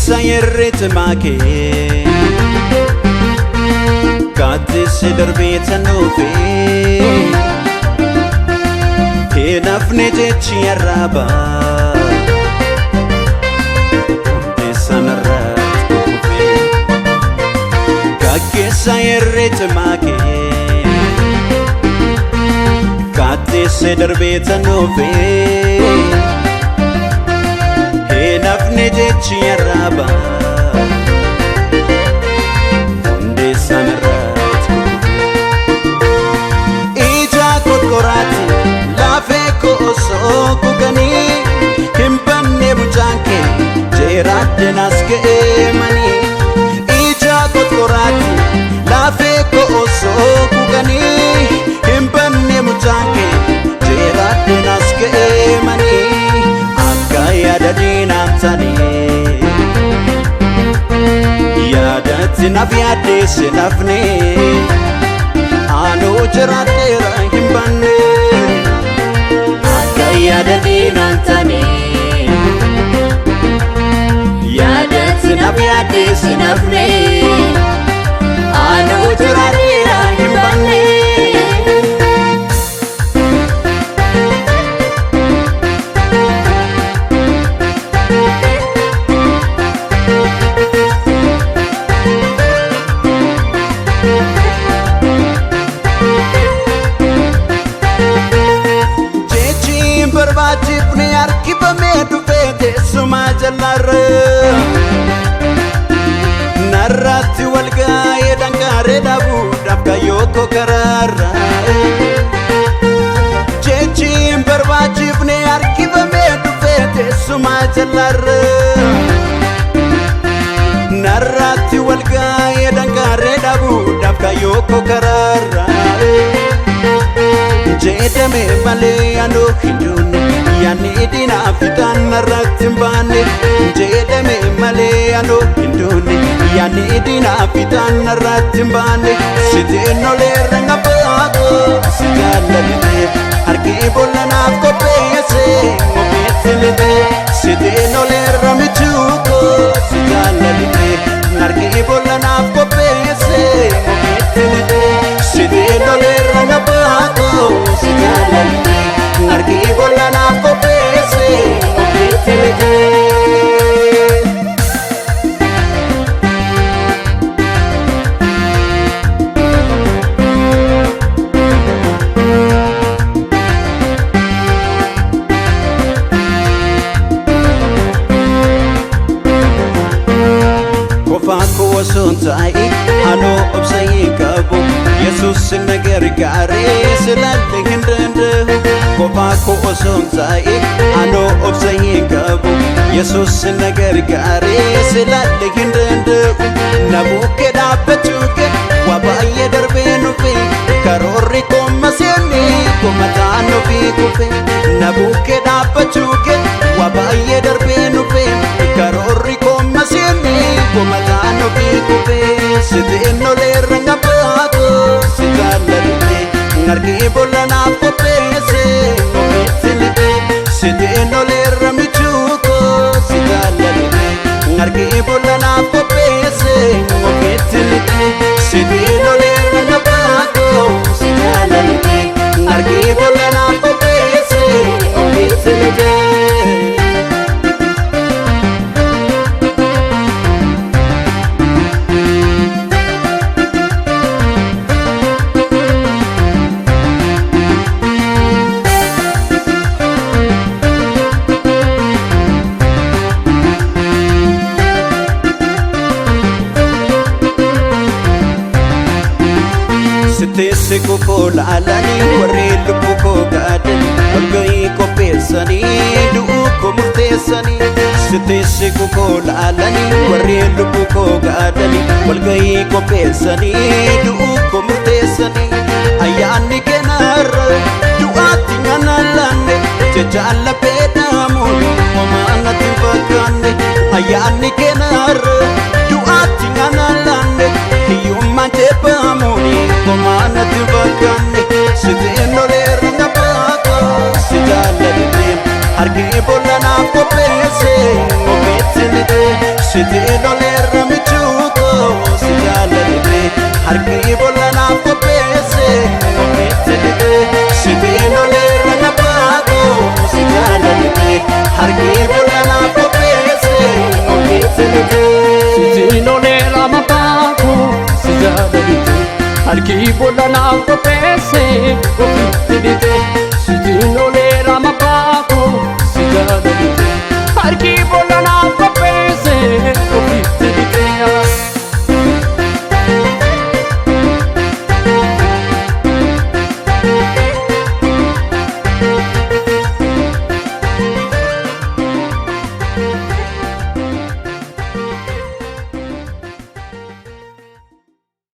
sayerret make Kati sidarbet nufi Hinafne jechi araba Hunde sanarrat kufi Kake sayerret make Kati sidarbet nufi Hinafne jechi araba Hunde sanarrat kufi Ija kokorati lafe ko oso kugani Himbanne bujanke jeradde naske mani Ija kokorati lafe ko oso kugani Himbanne bujanke jeradde naske mani Yada dinamtani Yada tinafyade sinafne Anu jiratera himbanne Akka yada dinamtani Yada tinafyade sinafne Anu jiratera himbanne Barbaachifne harkifamee dhufee teessuma jallarra Narratti walgaa'ee dhangaaree dhabuudhaaf kayyoo koo karaarra Jechiin barbaachifne harkifamee dhufee teessuma jallarra Narratti walgaa'ee dhangaaree dhabuudhaaf kayyoo koo karaarra Jedhame malee anu hindunne yaani dinaafitaan narratti hin baanne Jedhame malee anu hindunne yaani dinaafitaan narratti hin baanne Siteen oleerra ngabaagoo si jaalladhe harkii bollanaaf qopheesse ofiitti lite Siteen oleerra michuukoo si jaalladhe harkii bollanaaf qopheesse ofiitti lite Siteen oleerra ngabaagoo si jaalladhe harkii bollanaaf qopheesse ofiitti lite Kofaako osoon taa'e anoo obsayee qabu Yesuus ነገር ጋሬ ስላለ hin danda'u Kofaako osoon taa'e anoo obsayee qabu Yesuus ነገር ጋሬ ስላለ hin danda'u Na bukkee dhaabbachuu kee waa baay'ee darbee nufe Karoorri komma seenne komataan ofii kufe Na bukkee dhaabbachuu kee waa baay'ee darbee nufe Karoorri komma seenne komataan ofii kufe Siteen oleerra ngabaagoo si jaalladhe harkii bollanaaf qopheesse ofiitti lite Siteen oleerra michuukoo si jaalladhe harkii bollanaaf qopheesse ofiitti lite Siteen oleerra ngabaagoo si jaalladhe harkii bollanaaf qopheesse ofiitti lite Sitteessi koo laalanii warri lubbuu koo gaadanii walga'ii qopheessanii du'uu koo murteessanii Sitteessi koo laalanii warri lubbuu koo gaadanii walga'ii qopheessanii du'uu koo murteessanii Ayyaanni keenarra du'aatti nyaanna laanne jechaan laphee dhaamuun homaa natti hin fakkaanne Ayyaanni keenarra du'aatti nyaanna laanne hiyyummaan jeebamuun homaa natti hin fakkaanne Siteen oleerra ngabaagoo si jaalladhe harkii bollanaaf qopheesse ofiitti lite sitiin olerra michuuko si jaalalite harki bolla naaf qopheesse ofitti lite sitiin olerra nabaako si jaalalite harki bolla naaf qopheesse ofitti lite sitiin olerra nabaako si jaalalite harki bolla naaf qopheesse ofitti lite sitiin olerra nabaako